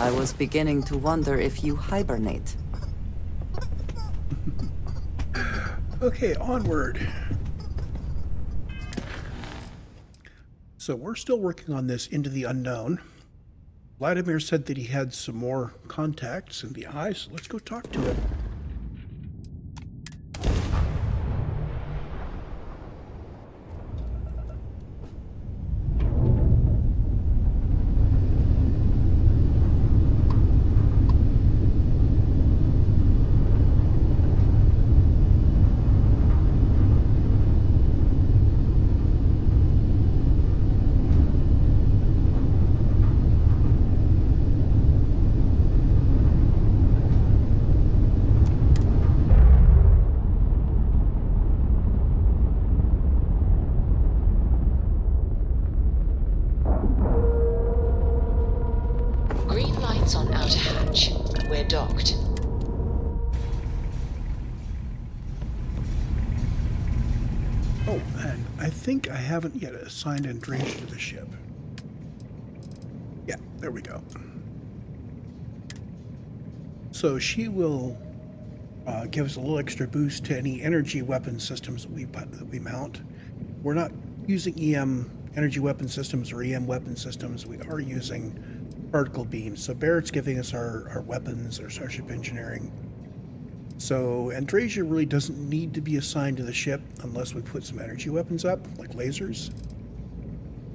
I was beginning to wonder if you hibernate. Okay, onward. So we're still working on this Into the Unknown. Vladimir said that he had some more contacts in the eye, so let's go talk to him. On outer hatch. We're docked. Oh, and I think I haven't yet assigned Andreas to the ship. Yeah, there we go. So she will give us a little extra boost to any energy weapon systems that we mount. We're not using EM energy weapon systems or EM weapon systems. We are using particle beams. So Barrett's giving us our weapons, our starship engineering. So Andrasia really doesn't need to be assigned to the ship unless we put some energy weapons up, like lasers.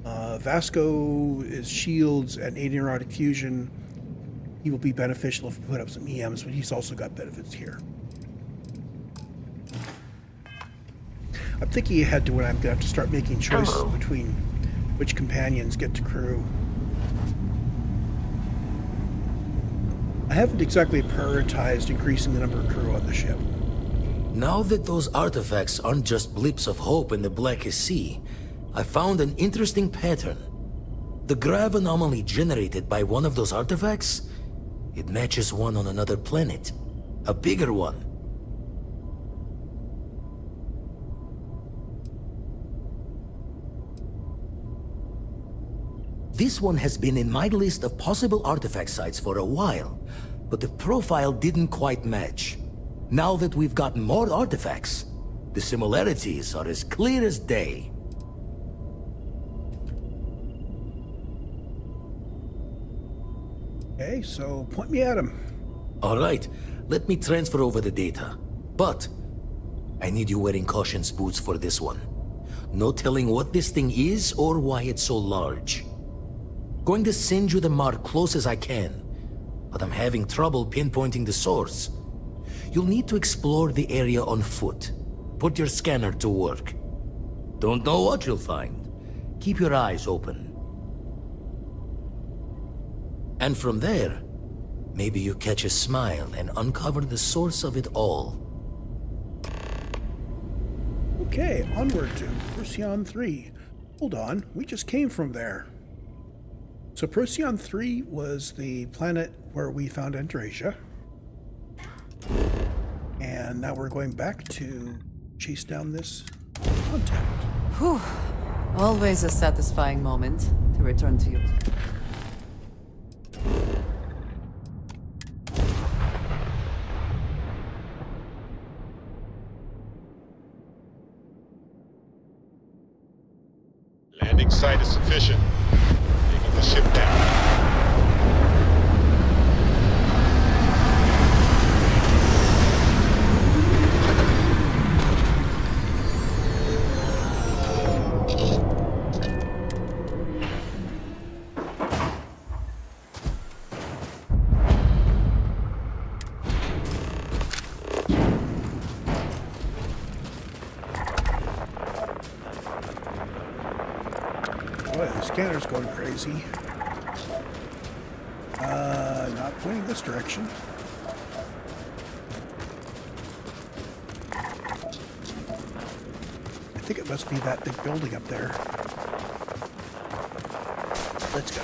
Vasco is shields and aeronautic fusion. He will be beneficial if we put up some EMs, but he's also got benefits here. I'm thinking ahead to when I'm going to have to start making choices between which companions get to crew. I haven't exactly prioritized increasing the number of crew on the ship. Now that those artifacts aren't just blips of hope in the blackest sea, I found an interesting pattern. The grav anomaly generated by one of those artifacts, it matches one on another planet. A bigger one. This one has been in my list of possible artifact sites for a while, but the profile didn't quite match. Now that we've gotten more artifacts, the similarities are as clear as day. Okay, so point me at him. All right, let me transfer over the data. But I need you wearing caution's boots for this one. No telling what this thing is or why it's so large. Going to send you the mark close as I can, but I'm having trouble pinpointing the source. You'll need to explore the area on foot. Put your scanner to work. Don't know what you'll find. Keep your eyes open. And from there, maybe you catch a smile and uncover the source of it all. Okay, onward to Procyon 3. Hold on, we just came from there. So Procyon 3 was the planet where we found Andrasia. And now we're going back to chase down this contact. Whew. Always a satisfying moment to return to you. Landing site is sufficient. Taking the ship down. Scanner's going crazy. Not pointing this direction. I think it must be that big building up there. Let's go.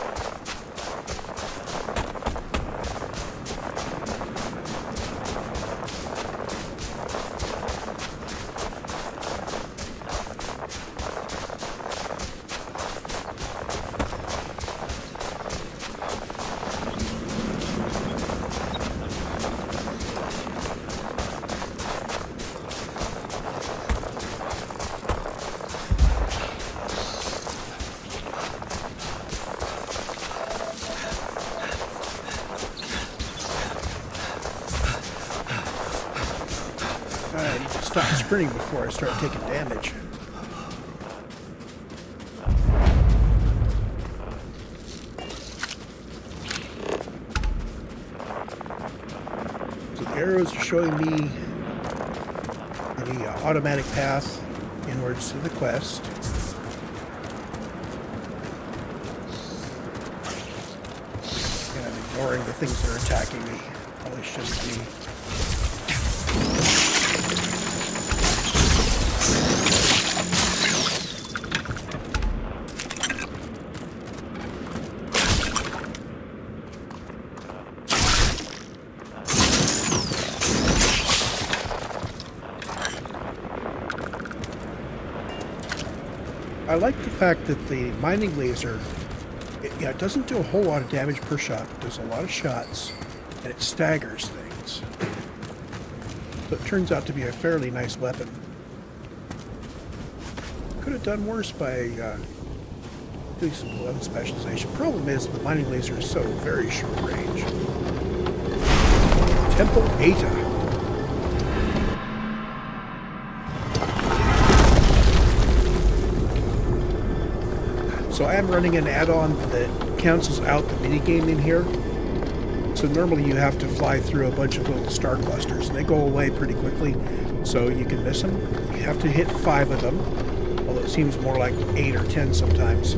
stop sprinting before I start taking damage. So the arrows are showing me the automatic path inwards to the quest. And I'm ignoring the things that are attacking me. Probably shouldn't be. I like the fact that the mining laser, it doesn't do a whole lot of damage per shot. It does a lot of shots, and it staggers things. So it turns out to be a fairly nice weapon. Could have done worse by doing some weapon specialization. Problem is, the mining laser is so very short range. Temple Eta. So I am running an add-on that cancels out the minigame in here. So normally you have to fly through a bunch of little star clusters, and they go away pretty quickly, so you can miss them. You have to hit 5 of them, although it seems more like 8 or 10 sometimes.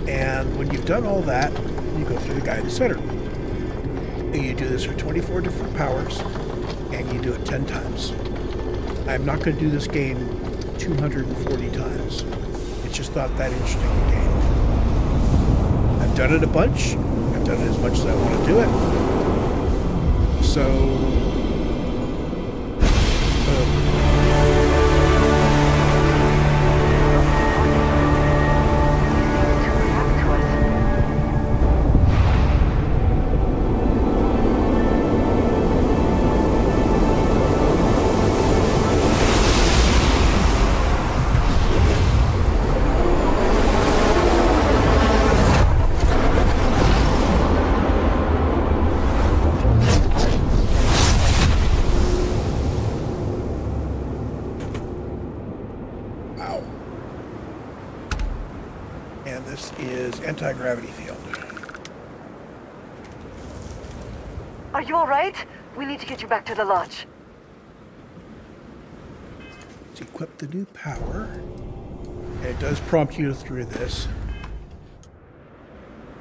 And when you've done all that, you go through the guidance center. And you do this for 24 different powers, and you do it 10 times. I'm not going to do this game 240 times. It's just not that interesting a game. I've done it a bunch. I've done it as much as I want to do it. So, anti-gravity field. Are you all right? We need to get you back to the lodge. Let's equip the new power. And it does prompt you through this.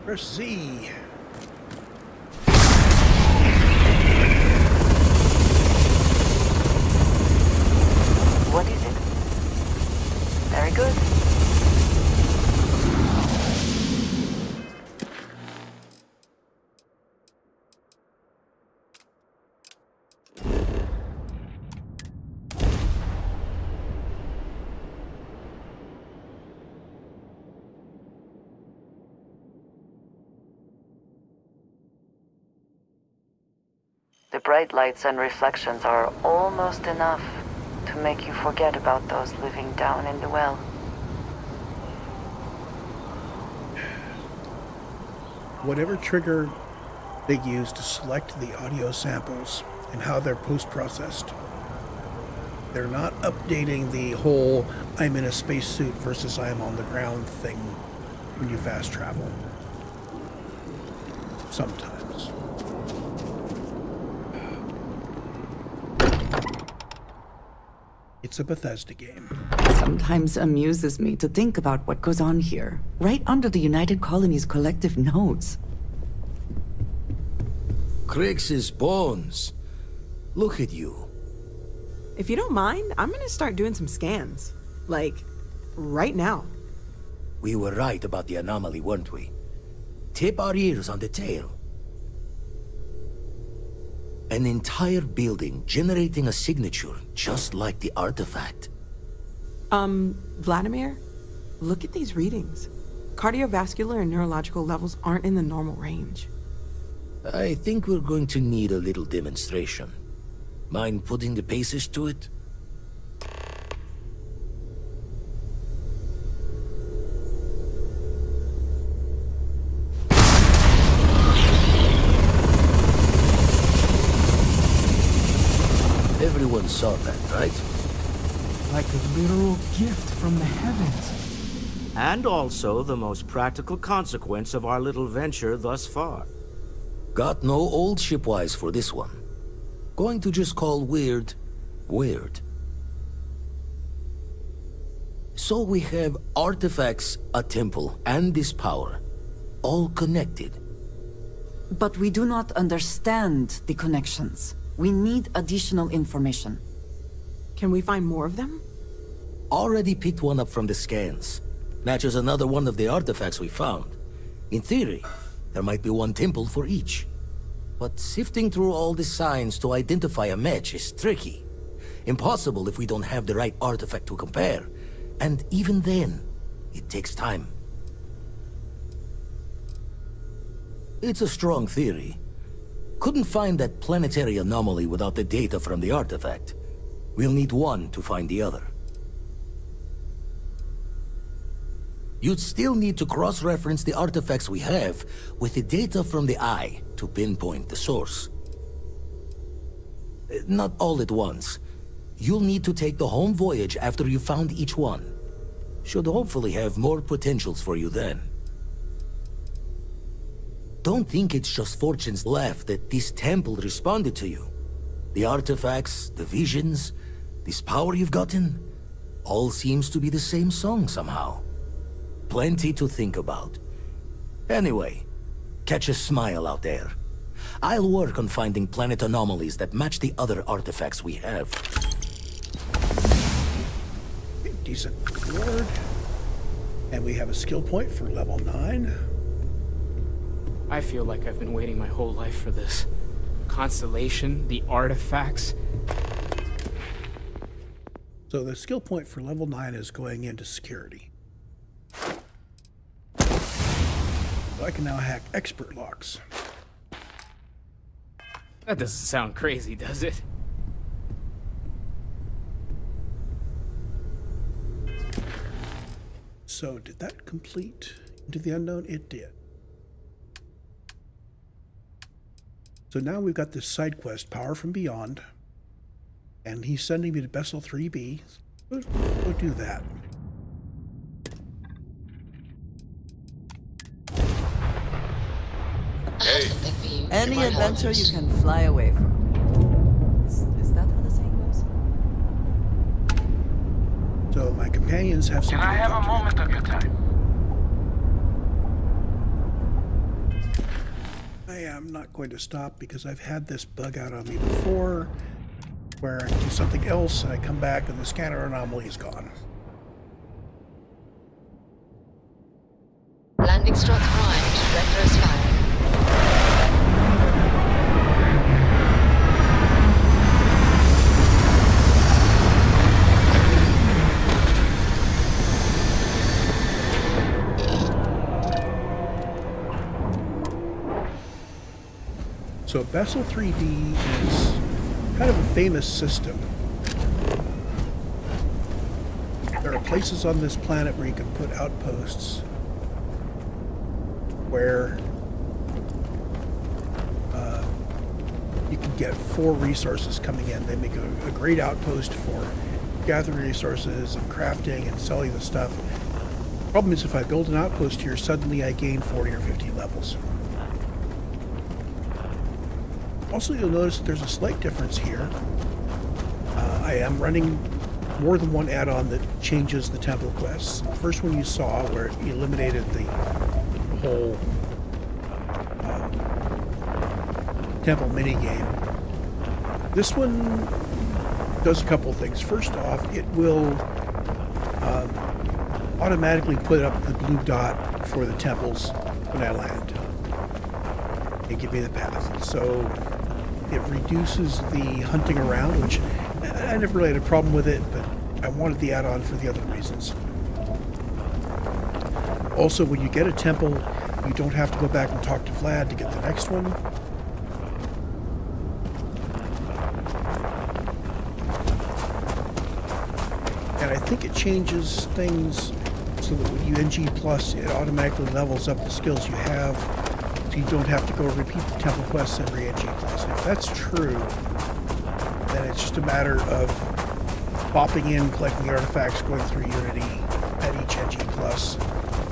Press Z. What is it? Very good. The bright lights and reflections are almost enough to make you forget about those living down in the well. Whatever trigger they use to select the audio samples and how they're post-processed, they're not updating the whole I'm in a spacesuit versus I'm on the ground thing when you fast travel. Sometimes. It's a Bethesda game. Sometimes amuses me to think about what goes on here, right under the United Colony's collective nose. Crix's bones. Look at you. If you don't mind, I'm gonna start doing some scans. Like, right now. We were right about the anomaly, weren't we? Tip our ears on the tail. An entire building generating a signature just like the artifact. Vladimir, look at these readings. Cardiovascular and neurological levels aren't in the normal range. I think we're going to need a little demonstration. Mind putting the paces to it? Everyone saw that, right? like a literal gift from the heavens. And also the most practical consequence of our little venture thus far. Got no old shipwise for this one. Going to just call weird, weird. So we have artifacts, a temple, and this power. All connected. But we do not understand the connections. We need additional information. Can we find more of them? Already picked one up from the scans. Matches another one of the artifacts we found. In theory, there might be one temple for each. But sifting through all the signs to identify a match is tricky. Impossible if we don't have the right artifact to compare. And even then, it takes time. It's a strong theory. Couldn't find that planetary anomaly without the data from the artifact. We'll need one to find the other. You'd still need to cross-reference the artifacts we have with the data from the Eye to pinpoint the source. Not all at once. You'll need to take the home voyage after you found each one. Should hopefully have more potentials for you then. Don't think it's just Fortune's laugh that this temple responded to you. The artifacts, the visions, this power you've gotten, all seems to be the same song somehow. Plenty to think about. Anyway, catch a smile out there. I'll work on finding planet anomalies that match the other artifacts we have. Decent reward. And we have a skill point for level 9. I feel like I've been waiting my whole life for this. Constellation, the artifacts. So the skill point for level 9 is going into security. So I can now hack expert locks. That doesn't sound crazy, does it? So did that complete Into the Unknown? It did. So now we've got this side quest, Power from Beyond, and he's sending me to Vessel 3B. We'll do that. Hey. Any adventure you can fly away from. Is that how the saying goes? So my companions have something to talk to me. Can I have a moment of your time? I am not going to stop because I've had this bug out on me before, where I do something else and I come back and the scanner anomaly is gone. Landing struts primed. Retros firing. So Vessel 3D is kind of a famous system. There are places on this planet where you can put outposts where you can get 4 resources coming in. They make a great outpost for gathering resources and crafting and selling the stuff. Problem is, if I build an outpost here, suddenly I gain 40 or 50 levels. Also, you'll notice that there's a slight difference here. I am running more than one add-on that changes the temple quests. The first one you saw, where it eliminated the whole temple minigame. This one does a couple of things. First off, it will automatically put up the blue dot for the temples when I land and give me the path. So it reduces the hunting around, which I never really had a problem with it, but I wanted the add-on for the other reasons. Also, when you get a temple, you don't have to go back and talk to Vlad to get the next one. And I think it changes things so that when you NG+, it automatically levels up the skills you have, so you don't have to go repeat the temple quests every NG+. And if that's true, then it's just a matter of bopping in, collecting the artifacts, going through Unity at each NG+,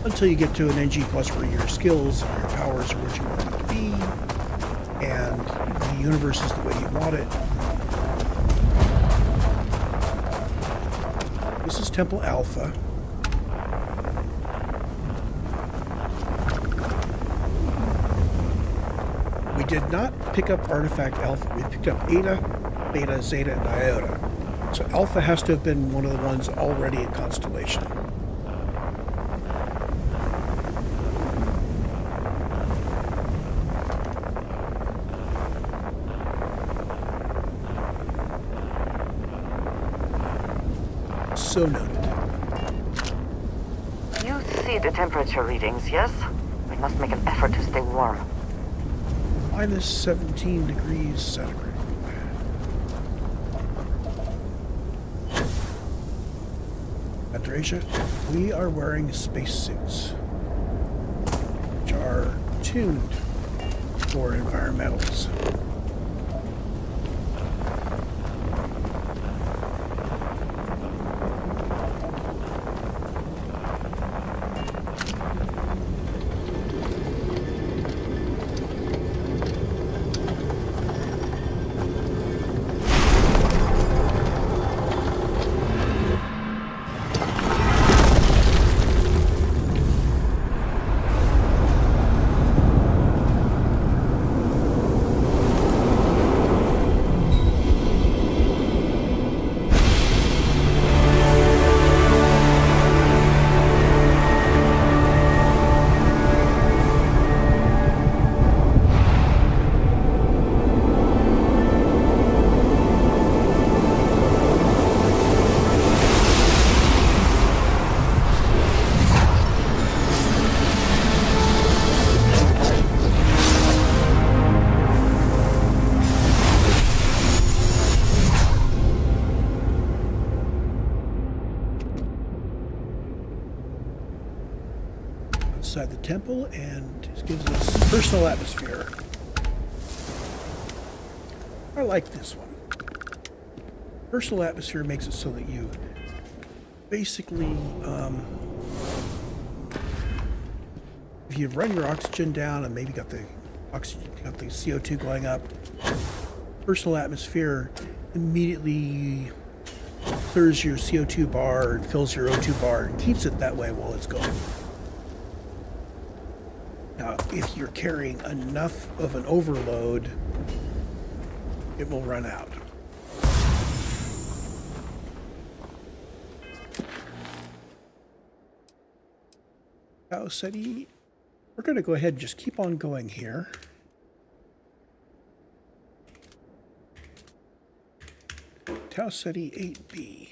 until you get to an NG+ where your skills and your powers are what you want them to be, and the universe is the way you want it. This is Temple Alpha. We did not pick up Artifact Alpha. We picked up Eta, Beta, Zeta, and Iota. So Alpha has to have been one of the ones already at Constellation. So noted. You see the temperature readings, yes? We must make an effort to stay warm. Minus 17 degrees centigrade. Andrasia, we are wearing spacesuits, which are tuned for environmentals. Outside the temple, and it gives us personal atmosphere. I like this one. Personal atmosphere makes it so that you basically, if you run your oxygen down and maybe got the CO2 going up, personal atmosphere immediately clears your CO2 bar and fills your O2 bar and keeps it that way while it's going. Now, if you're carrying enough of an overload, it will run out. Farsyte, we're going to go ahead and just keep on going here. Farsyte 8B.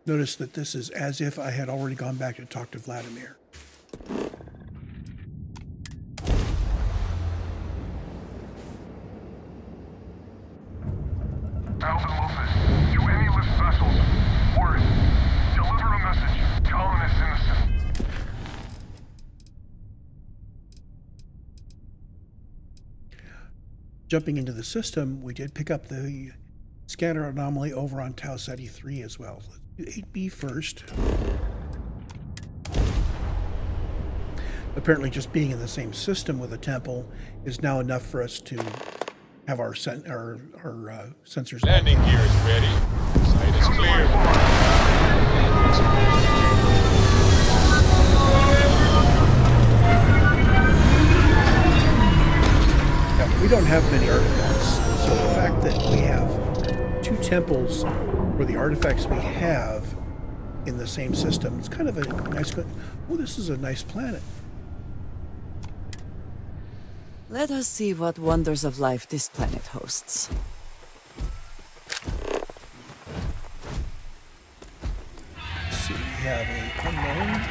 Notice that this is as if I had already gone back to talk to Vladimir. Alpha Lopez, to any lift vessels, word, deliver a message, colonists in the system. Jumping into the system, we did pick up the scanner anomaly over on Farsyte 3 as well. Let's do 8B first. Apparently just being in the same system with the temple is now enough for us to have our sensors. Landing gear is ready. Site is clear. Now, we don't have many artifacts, so the fact that we have two temples for the artifacts we have in the same system, it's kind of a nice. Oh, this is a nice planet. Let us see what wonders of life this planet hosts. Let's see, we have an unknown.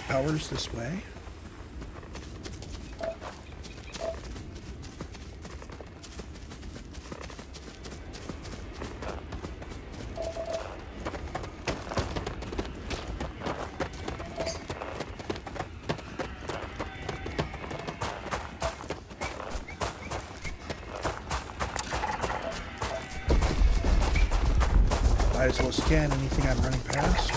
Powers this way. Might as well scan anything I'm running past.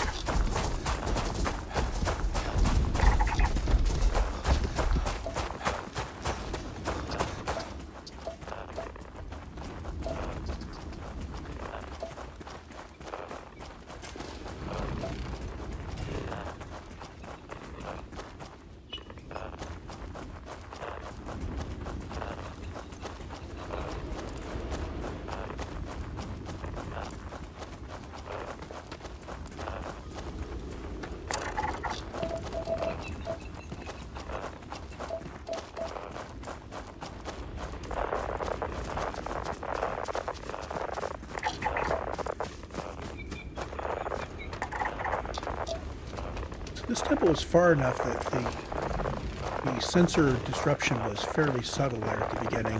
This temple was far enough that the sensor disruption was fairly subtle there at the beginning.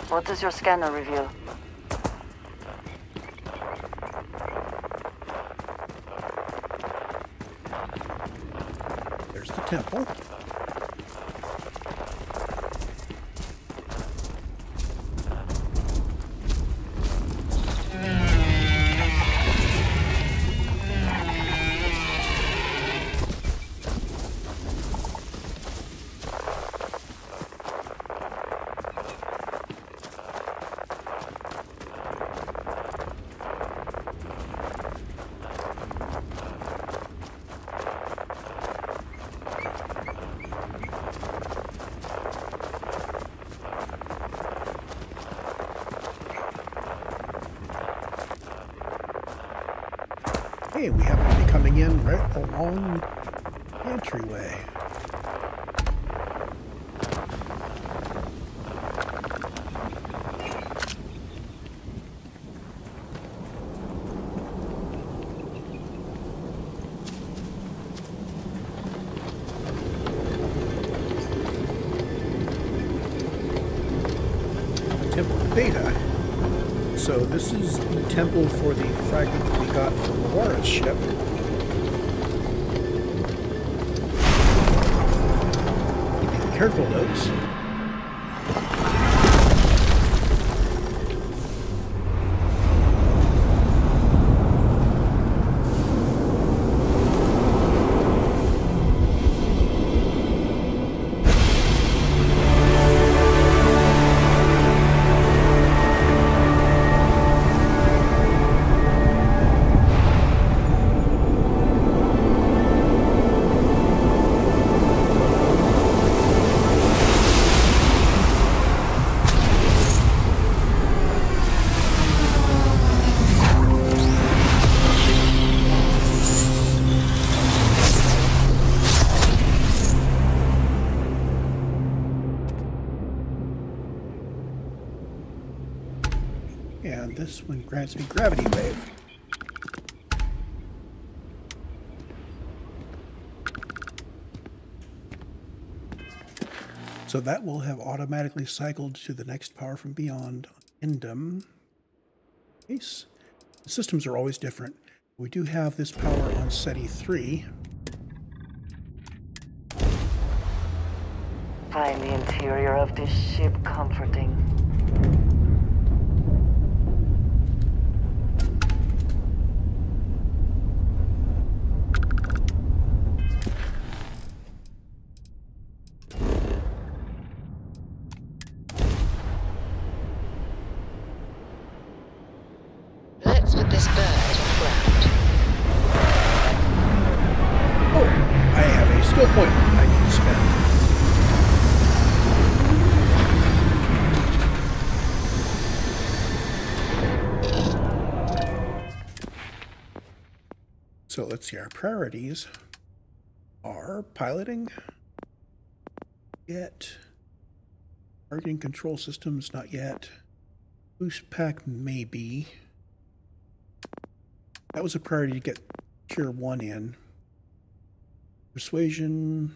What does your scanner reveal? There's the temple. Hey, we happen to be coming in right along the entryway. Temple Beta. So this is the temple for the fragment that we got from Laura's ship. Be careful, notes. And this one grants me gravity wave. So that will have automatically cycled to the next power from beyond Endem. Case. The systems are always different. We do have this power on SETI 3. Find the interior of this ship comforting. Let's put this bird on the ground. Oh, I have a skill point I need to spend. So let's see, our priorities are piloting, yet, targeting control systems, not yet, boost pack, maybe. That was a priority to get tier 1 in. Persuasion,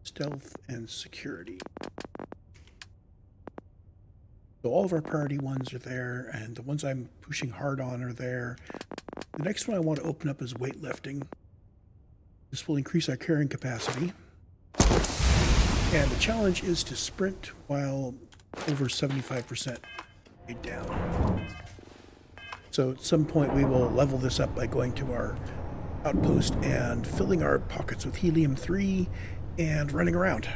stealth, and security. So all of our priority ones are there, and the ones I'm pushing hard on are there. The next one I want to open up is weightlifting. This will increase our carrying capacity. And the challenge is to sprint while over 75% weighed down. So at some point we will level this up by going to our outpost and filling our pockets with helium-3 and running around.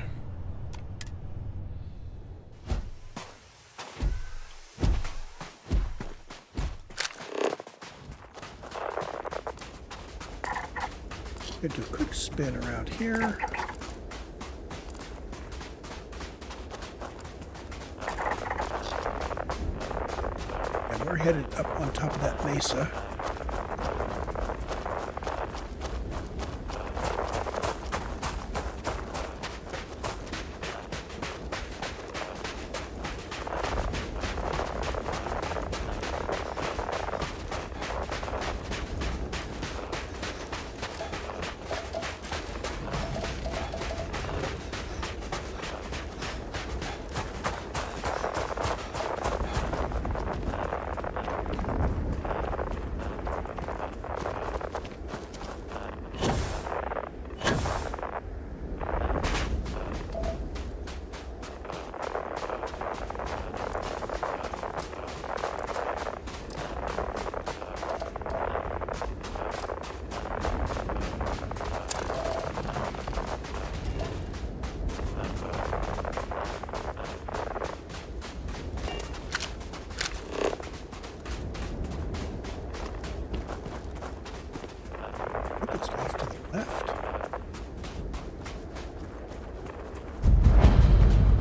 Gonna do a quick spin around here. And we're headed up on top of that mesa.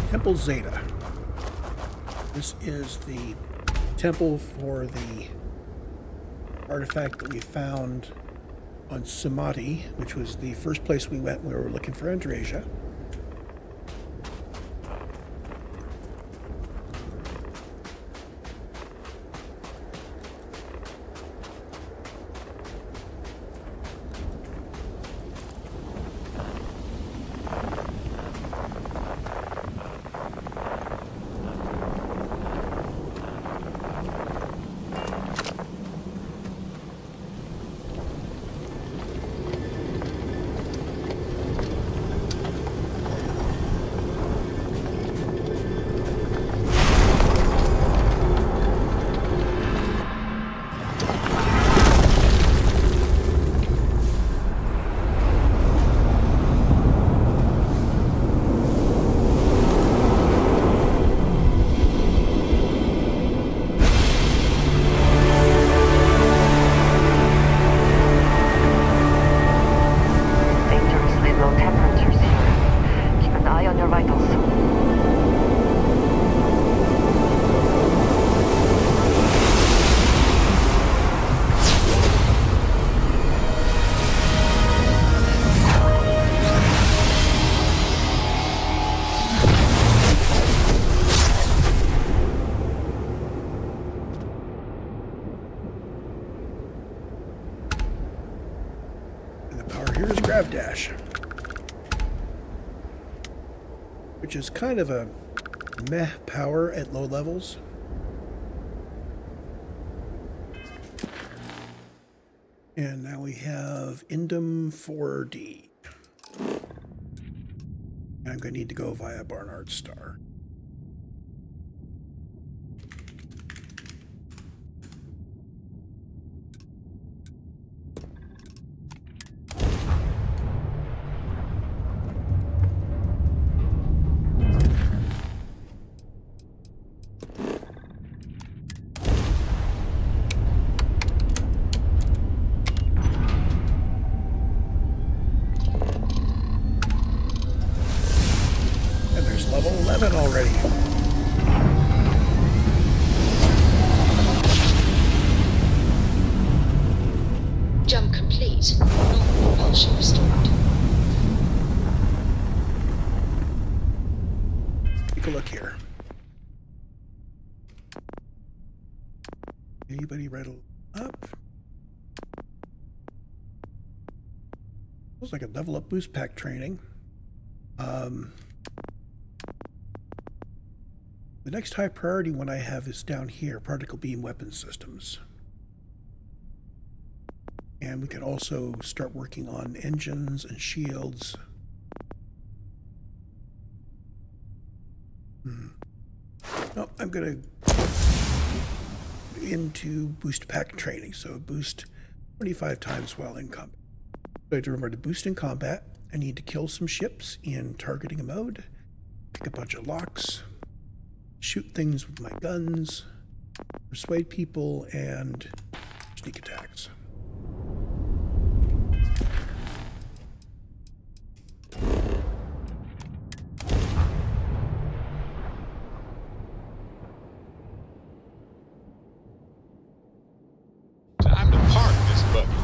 Temple Zeta. This is the temple for the artifact that we found on Sumati, which was the first place we went when we were looking for Andrasia. Dash, which is kind of a meh power at low levels. And now we have Indum 4D. I'm going to need to go via Barnard Star. Level 11 already. Jump complete. Normal propulsion restored. Take a look here. Anybody read Up. Looks like a level up boost pack training. The next high priority one I have is down here, particle beam weapon systems. And we can also start working on engines and shields. Oh, I'm going to into boost pack training, so boost 25 times while in combat. So I have to remember to boost in combat. I need to kill some ships in targeting mode, pick a bunch of locks, shoot things with my guns, persuade people, and sneak attacks. Time to park this buggy.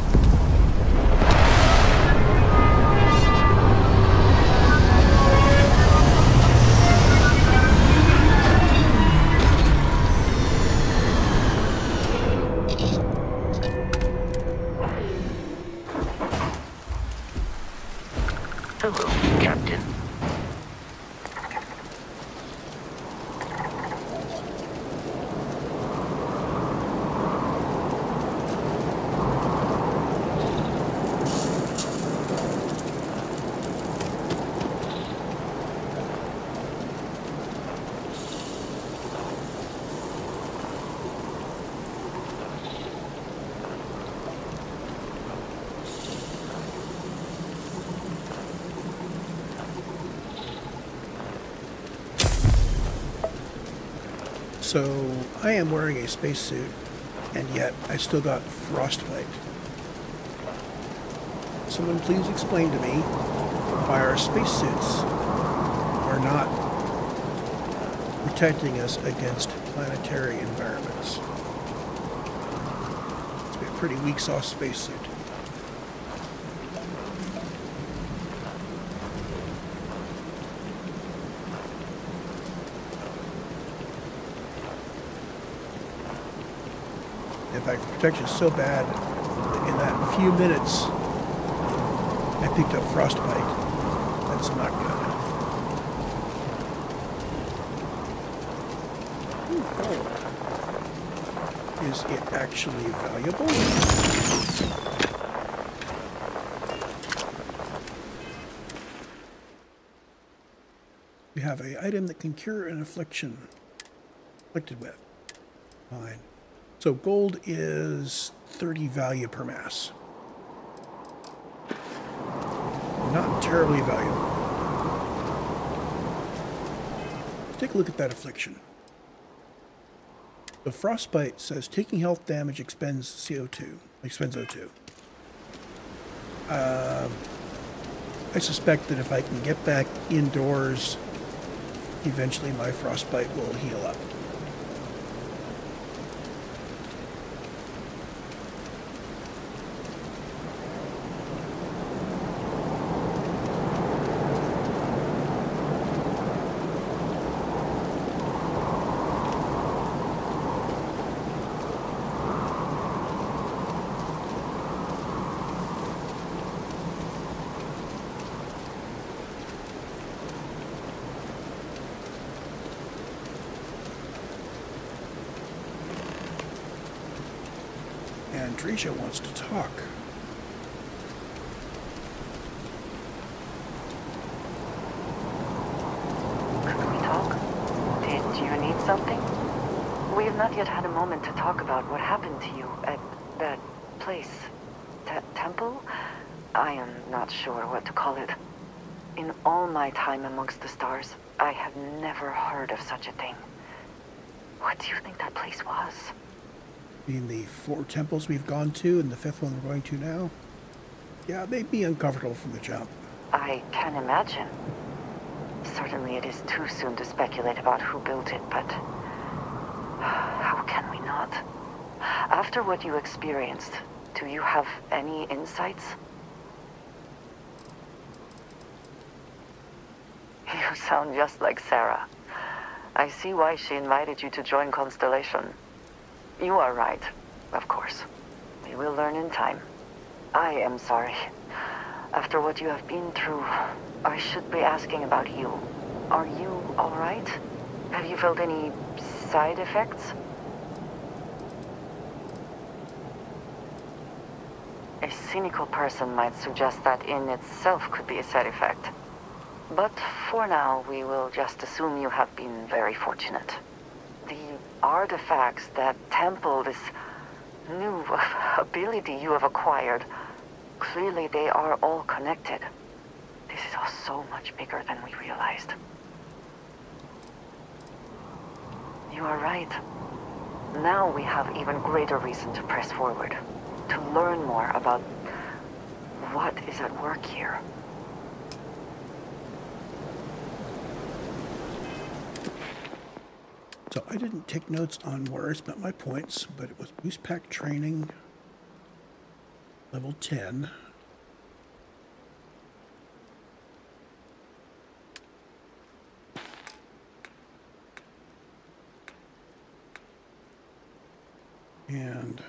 Hello, Captain. So I am wearing a spacesuit, and yet I still got frostbite. Someone please explain to me why our spacesuits are not protecting us against planetary environments. It's a pretty weak sauce spacesuit. In fact, the protection is so bad that in that few minutes I picked up frostbite. That's not good. Ooh. Is it actually valuable? We have an item that can cure an affliction afflicted with. Fine. So gold is 30 value per mass. Not terribly valuable. Take a look at that affliction. The frostbite says taking health damage expends CO2. Expends O2. I suspect that if I can get back indoors, eventually my frostbite will heal up. Andresia wants to talk. Could we talk? Did you need something? We have not yet had a moment to talk about what happened to you at that place. Temple? I am not sure what to call it. In all my time amongst the stars, I have never heard of such a thing. What do you think that place was? In the 4 temples we've gone to and the 5th one we're going to now? Yeah, they'd be uncomfortable from the jump. I can imagine. Certainly it is too soon to speculate about who built it, but how can we not? After what you experienced, do you have any insights? You sound just like Sarah. I see why she invited you to join Constellation. You are right, of course. We will learn in time. I am sorry. After what you have been through, I should be asking about you. Are you alright? Have you felt any side effects? A cynical person might suggest that in itself could be a side effect. But for now, we will just assume you have been very fortunate. The artifacts, that temple, this new ability you have acquired, clearly they are all connected. This is all so much bigger than we realized. You are right. Now we have even greater reason to press forward, to learn more about what is at work here. So I didn't take notes on where I spent my points, but it was boost pack training, level 10. And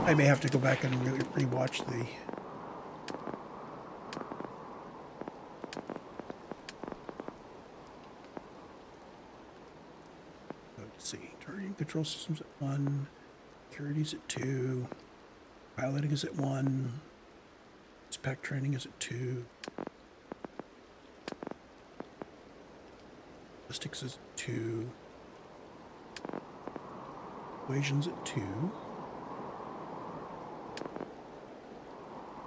I may have to go back and rewatch the targeting control systems at 1, security's at 2, piloting is at 1, spec training is at 2, ballistics is at 2, equations at 2,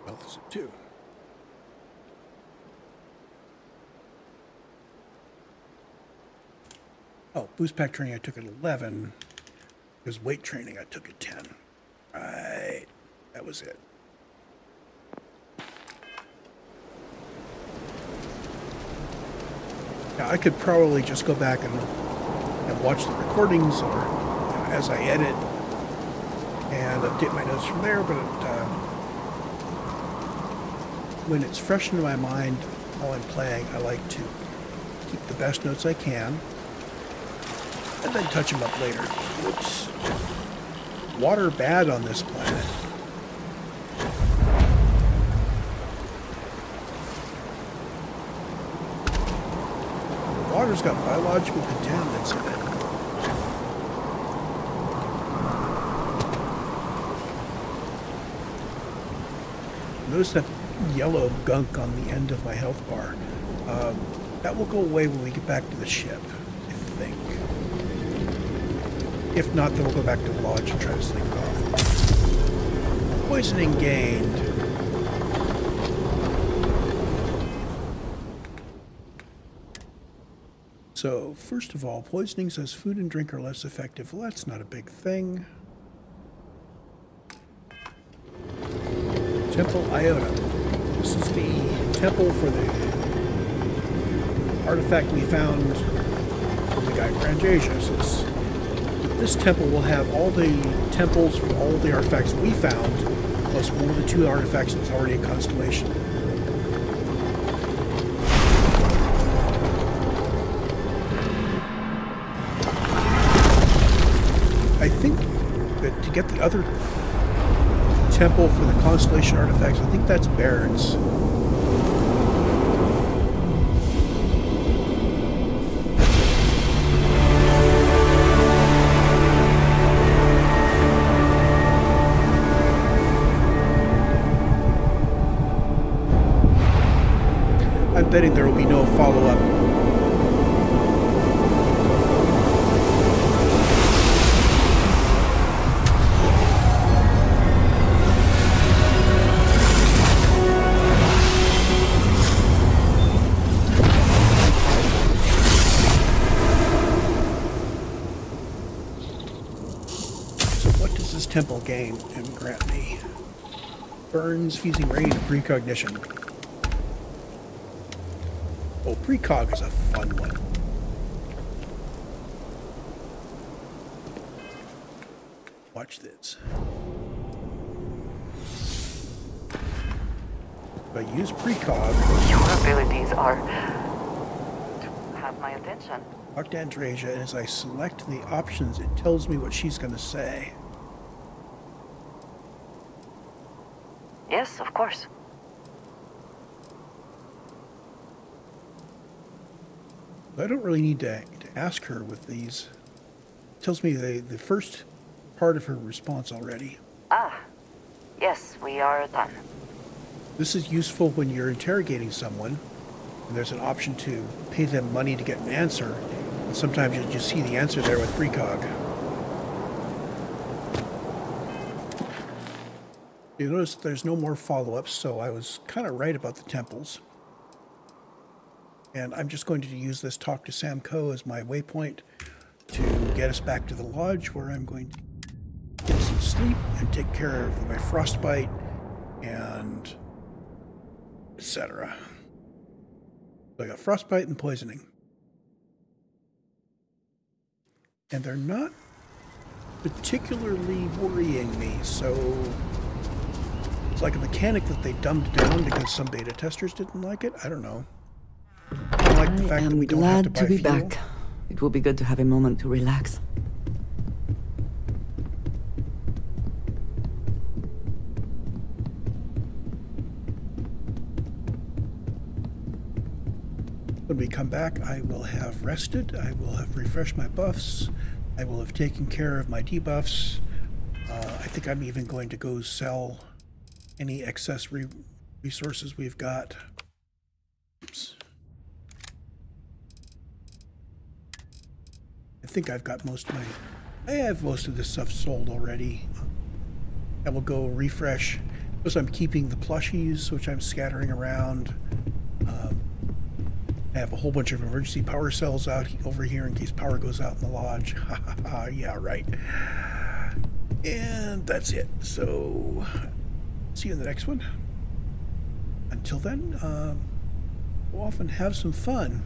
health is at 2. Oh, boost pack training I took at 11. Because weight training I took at 10. Right. That was it. Now I could probably just go back and watch the recordings or as I edit and update my notes from there, but when it's fresh into my mind while I'm playing, I like to keep the best notes I can. And then touch them up later. Whoops. Water bad on this planet. The water's got biological contaminants in it. Notice that yellow gunk on the end of my health bar. That will go away when we get back to the ship, I think. If not, then we'll go back to the lodge and try to sleep it off. Poisoning gained. So, first of all, poisoning says food and drink are less effective. Well, that's not a big thing. Temple Iota. This is the temple for the artifact we found from the guy Grandasia. This temple will have all the temples for all the artifacts we found, plus one of the 2 artifacts that's already a constellation. I think that to get the other temple for the constellation artifacts, I think that's Barrett's. I'm betting there will be no follow-up. So what does this temple gain and grant me? Burns, fusing rain, precognition. Oh, precog is a fun one. Watch this. If I use precog... Your abilities are... to have my attention. Talk to Andresia, and as I select the options, it tells me what she's going to say. Yes, of course. I don't really need to ask her with these. It tells me the first part of her response already. Ah, yes, we are done. This is useful when you're interrogating someone, and there's an option to pay them money to get an answer, and sometimes you'll just see the answer there with precog. You notice there's no more follow-ups, so I was kind of right about the temples. And I'm just going to use this talk to Sam Coe as my waypoint to get us back to the lodge, where I'm going to get some sleep and take care of my frostbite and etc. So I got frostbite and poisoning. And they're not particularly worrying me, so it's like a mechanic that they dumbed down because some beta testers didn't like it. I don't know. I like the fact that we don't have to buy glad to be fuel. back. It will be good to have a moment to relax. When we come back, I will have rested. I will have refreshed my buffs. I will have taken care of my debuffs. I think I'm even going to go sell any excess resources we've got. Oops. I think I've got most of I have most of this stuff sold already. I will go refresh. Because I'm keeping the plushies, which I'm scattering around. I have a whole bunch of emergency power cells out over here in case power goes out in the lodge. Ha ha ha, yeah, right. And that's it. So, see you in the next one. Until then, go off and have some fun.